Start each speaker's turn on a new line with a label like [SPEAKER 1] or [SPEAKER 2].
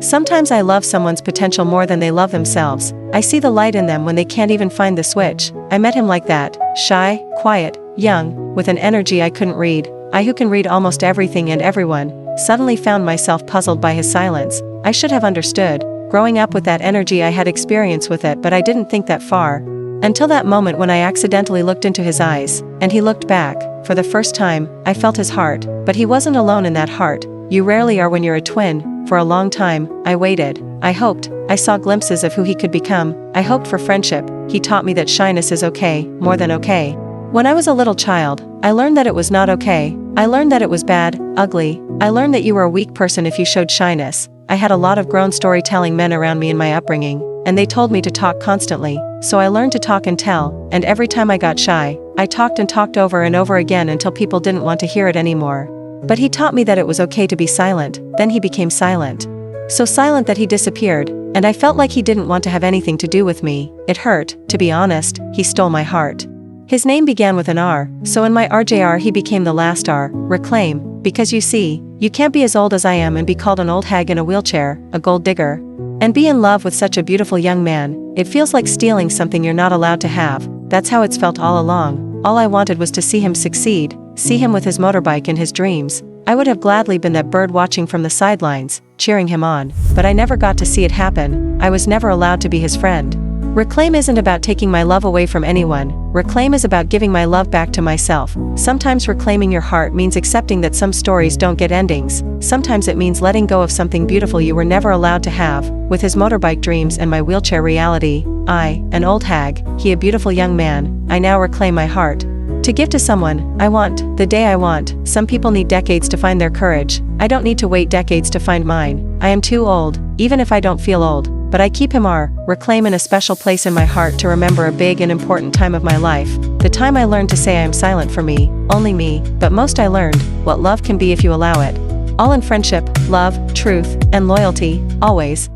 [SPEAKER 1] Sometimes I love someone's potential more than they love themselves. I see the light in them when they can't even find the switch. I met him like that, shy, quiet, young, with an energy I couldn't read. I, who can read almost everything and everyone, suddenly found myself puzzled by his silence. I should have understood. Growing up with that energy, I had experience with it, but I didn't think that far. Until that moment when I accidentally looked into his eyes, and he looked back. For the first time, I felt his heart, but he wasn't alone in that heart. You rarely are when you're a twin. For a long time, I waited. I hoped. I saw glimpses of who he could become. I hoped for friendship. He taught me that shyness is okay, more than okay. When I was a little child, I learned that it was not okay. I learned that it was bad, ugly. I learned that you were a weak person if you showed shyness. I had a lot of grown storytelling men around me in my upbringing, and they told me to talk constantly. So I learned to talk and tell, and every time I got shy, I talked and talked over and over again until people didn't want to hear it anymore. But he taught me that it was okay to be silent. Then he became silent. So silent that he disappeared, and I felt like he didn't want to have anything to do with me. It hurt, to be honest. He stole my heart. His name began with an R, so in my RJR he became the last R, reclaim, because you see, you can't be as old as I am and be called an old hag in a wheelchair, a gold digger, and be in love with such a beautiful young man. It feels like stealing something you're not allowed to have. That's how it's felt all along. All I wanted was to see him succeed, see him with his motorbike in his dreams. I would have gladly been that bird watching from the sidelines, cheering him on, but I never got to see it happen. I was never allowed to be his friend. Reclaim isn't about taking my love away from anyone. Reclaim is about giving my love back to myself. Sometimes reclaiming your heart means accepting that some stories don't get endings. Sometimes it means letting go of something beautiful you were never allowed to have. With his motorbike dreams and my wheelchair reality, I, an old hag, he a beautiful young man, I now reclaim my heart. To give to someone I want, the day I want. Some people need decades to find their courage. I don't need to wait decades to find mine. I am too old, even if I don't feel old. But I keep him reclaim in a special place in my heart to remember a big and important time of my life. The time I learned to say I am silent for me, only me, but most I learned what love can be if you allow it. All in friendship, love, truth, and loyalty, always.